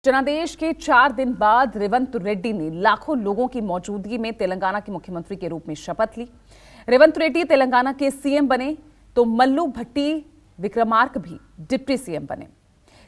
जनादेश के 4 दिन बाद रेवंत रेड्डी ने लाखों लोगों की मौजूदगी में तेलंगाना के मुख्यमंत्री के रूप में शपथ ली। रेवंत रेड्डी तेलंगाना के सीएम बने तो मल्लू भट्टी विक्रमार्क भी डिप्टी सीएम बने।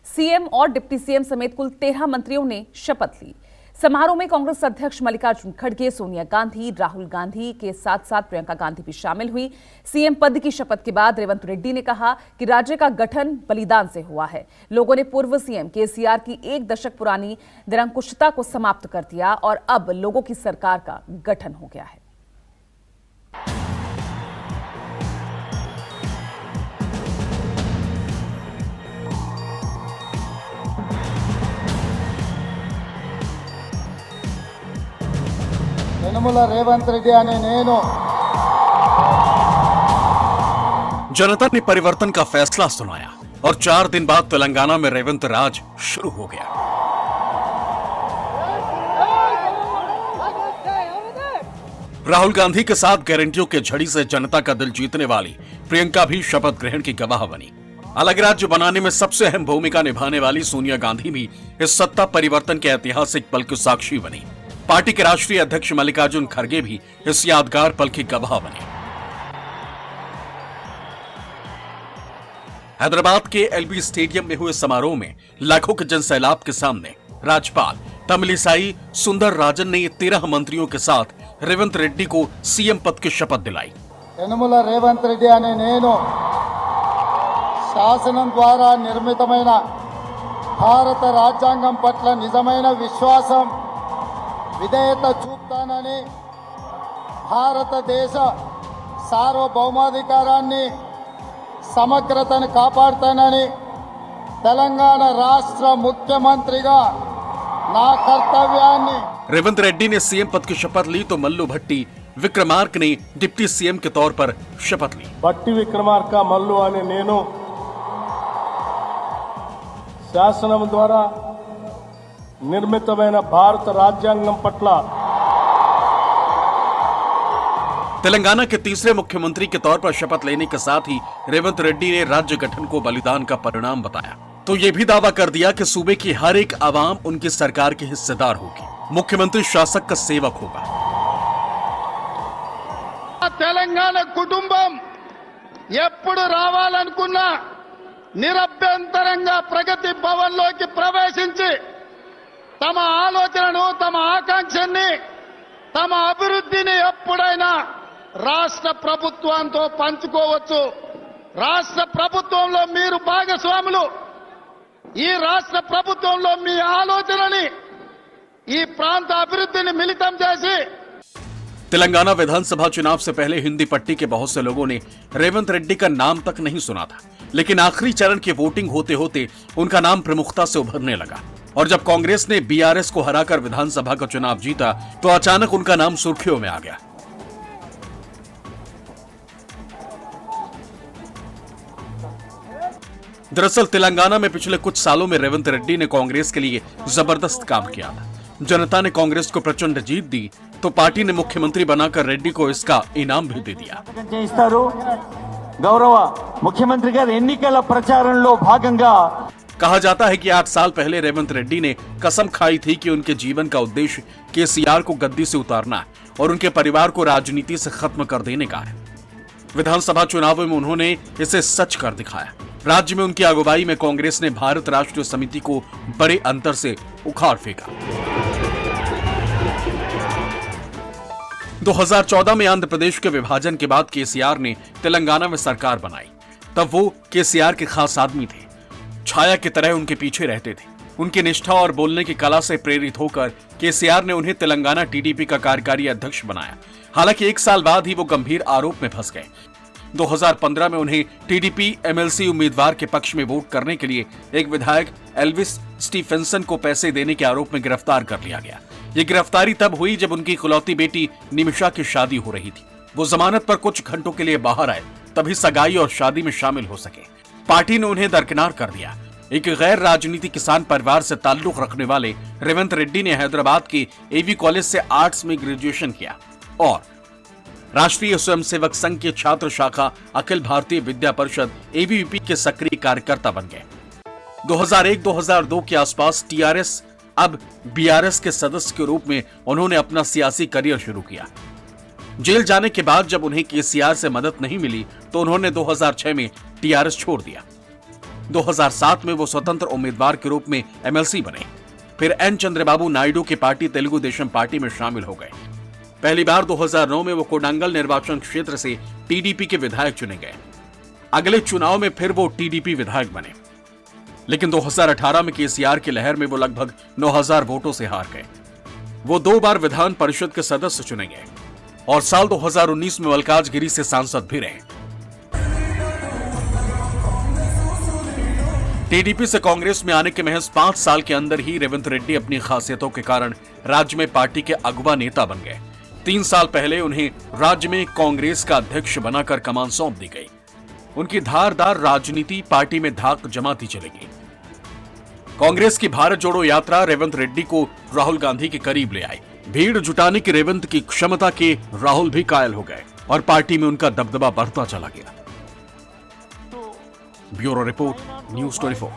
सीएम और डिप्टी सीएम समेत कुल 13 मंत्रियों ने शपथ ली। समारोह में कांग्रेस अध्यक्ष मल्लिकार्जुन खड़गे, सोनिया गांधी, राहुल गांधी के साथ साथ प्रियंका गांधी भी शामिल हुई। सीएम पद की शपथ के बाद रेवंत रेड्डी ने कहा कि राज्य का गठन बलिदान से हुआ है। लोगों ने पूर्व सीएम केसीआर की 1 दशक पुरानी निरंकुशता को समाप्त कर दिया और अब लोगों की सरकार का गठन हो गया है। रेवंत रेड्डी अने नेनु जनता ने परिवर्तन का फैसला सुनाया और 4 दिन बाद तेलंगाना में रेवंत राज शुरू हो गया। राहुल गांधी के साथ गारंटियों के झड़ी से जनता का दिल जीतने वाली प्रियंका भी शपथ ग्रहण की गवाह बनी। अलग राज्य बनाने में सबसे अहम भूमिका निभाने वाली सोनिया गांधी भी इस सत्ता परिवर्तन के ऐतिहासिक पल की साक्षी बनी। पार्टी के राष्ट्रीय अध्यक्ष मल्लिकार्जुन खड़गे भी इस यादगार पल की गवाह बने। हैदराबाद के एलबी स्टेडियम में हुए समारोह में लाखों के जनसैलाब के सामने राज्यपाल तमिलिसाई सुंदर राजन ने 13 मंत्रियों के साथ रेवंत रेड्डी को सीएम पद की शपथ दिलाई। रेवंत रेड्डी अने नेनु शासनं द्वारा निर्मितमैन भारत राज्यांगं पट्ल निजमैन विश्वासं विधेयत चूप्ताननि भारत देश सार्वभौमाधिकाराన్ని సమగ్రతను కాపాడుతానని తెలంగాణ రాష్ట్ర ముఖ్యమంత్రిగా నా కర్తవ్యాన్ని। रेवंत रेड्डी ने सीएम पद की शपथ ली तो मल्लू भट्टी विक्रमार्क ने डिप्टी सीएम के तौर पर शपथ ली। भट्टी विक्रमार्क मल्लू अने नेनु శాసనం ద్వారా నిర్మితమైన భారత రాజ్యాంగం పట్ల तेलंगाना के तीसरे मुख्यमंत्री के तौर पर शपथ लेने के साथ ही रेवंत रेड्डी ने राज्य गठन को बलिदान का परिणाम बताया तो ये भी दावा कर दिया कि सूबे की हर एक आवाम उनकी सरकार की हिस्सेदार होगी। मुख्यमंत्री शासक का सेवक होगा। तेलंगाना कुटुंबम ఎప్పుడు రావాలనుకున్నా నిరభ్యంతరంగా ప్రగతి భవన్లోకి ప్రవేశించి తమ ఆలోచనను తమ ఆకాంక్షని తమ అభివృద్ధిని ఎప్పుడైనా రాష్ట్ర ప్రభుత్వంతో పంచుకోవచ్చు। రాష్ట్ర ప్రభుత్వంలో మీరు భాగస్వాములు। ఈ రాష్ట్ర ప్రభుత్వంలో మీ ఆలోచనని ఈ ప్రాంత అభివృద్ధిని మిళితం చేసి। तेलंगाना विधानसभा चुनाव से पहले हिंदी पट्टी के बहुत से लोगों ने रेवंत रेड्डी का नाम तक नहीं सुना था, लेकिन आखिरी चरण की वोटिंग होते होते उनका नाम प्रमुखता से उभरने लगा और जब कांग्रेस ने बीआरएस को हराकर विधानसभा का चुनाव जीता तो अचानक उनका नाम सुर्खियों में आ गया। दरअसल तेलंगाना में पिछले कुछ सालों में रेवंत रेड्डी ने कांग्रेस के लिए जबरदस्त काम किया था। जनता ने कांग्रेस को प्रचंड जीत दी तो पार्टी ने मुख्यमंत्री बनाकर रेड्डी को इसका इनाम भी दे दिया। गौरव मुख्यमंत्री गारी एन्निकल प्रचारणलो भागंगा कहा जाता है कि 8 साल पहले रेवंत रेड्डी ने कसम खाई थी कि उनके जीवन का उद्देश्य केसीआर को गद्दी से उतारना है और उनके परिवार को राजनीति से खत्म कर देने का है। विधानसभा चुनावों में उन्होंने इसे सच कर दिखाया। राज्य में उनकी अगुवाई में कांग्रेस ने भारत राष्ट्रीय समिति को बड़े अंतर से उखाड़ फेंका। 2014 में आंध्र प्रदेश के विभाजन के बाद केसीआर ने तेलंगाना में सरकार बनाई। तब वो केसीआर के खास आदमी थे, छाया की तरह उनके पीछे रहते थे। उनकी निष्ठा और बोलने की कला से प्रेरित होकर केसीआर ने उन्हें तेलंगाना टीडीपी का कार्यकारी अध्यक्ष बनाया। हालांकि 1 साल बाद ही वो गंभीर आरोप में फंस गए। 2015 में उन्हें टीडीपी एमएलसी उम्मीदवार के पक्ष में वोट करने के लिए एक विधायक एल्विस स्टीफेंसन को पैसे देने के आरोप में गिरफ्तार कर लिया गया। ये गिरफ्तारी तब हुई जब उनकी इकलौती बेटी निमिषा की शादी हो रही थी। वो जमानत पर कुछ घंटों के लिए बाहर आए, तभी सगाई और शादी में शामिल हो सके। पार्टी ने उन्हें दरकिनार कर दिया। एक गैर राजनीति किसान परिवार से ताल्लुक रखने वाले रेवंत रेड्डी ने हैदराबाद के एवी कॉलेज से आर्ट्स में ग्रेजुएशन किया और राष्ट्रीय स्वयंसेवक संघ के छात्र शाखा अखिल भारतीय विद्या परिषद एबीवीपी के सक्रिय कार्यकर्ता बन गए। 2001-2002 के आसपास टीआरएस अब बीआरएस के सदस्य के रूप में उन्होंने अपना सियासी करियर शुरू किया। जेल जाने के बाद जब उन्हें केसीआर से मदद नहीं मिली तो उन्होंने 2006 में टीआरएस छोड़ दिया। 2007 में वो स्वतंत्र उम्मीदवार के रूप में एमएलसी बने। फिर एन चंद्रबाबू नायडू की पार्टी तेलुगु देशम पार्टी में शामिल हो गए। पहली बार 2009 में वो कोडांगल निर्वाचन क्षेत्र से टीडीपी के विधायक चुने गए। अगले चुनाव में फिर वो टीडीपी विधायक बने, लेकिन 2018 में केसीआर की लहर में वो लगभग 9000 वोटों से हार गए। वो 2 बार विधान परिषद के सदस्य चुने गए और साल 2019 में मल्काजगिरी से सांसद भी रहे। टीडीपी से कांग्रेस में आने के महज 5 साल के अंदर ही रेवंत रेड्डी अपनी खासियतों के कारण राज्य में पार्टी के अगुवा नेता बन गए। 3 साल पहले उन्हें राज्य में कांग्रेस का अध्यक्ष बनाकर कमान सौंप दी गई। उनकी धारदार राजनीति पार्टी में धाक जमाती चलेगी। कांग्रेस की भारत जोड़ो यात्रा रेवंत रेड्डी को राहुल गांधी के करीब ले आई। भीड़ जुटाने की रेवंत की क्षमता के राहुल भी कायल हो गए और पार्टी में उनका दबदबा बढ़ता चला गया। Bureau report, news 24।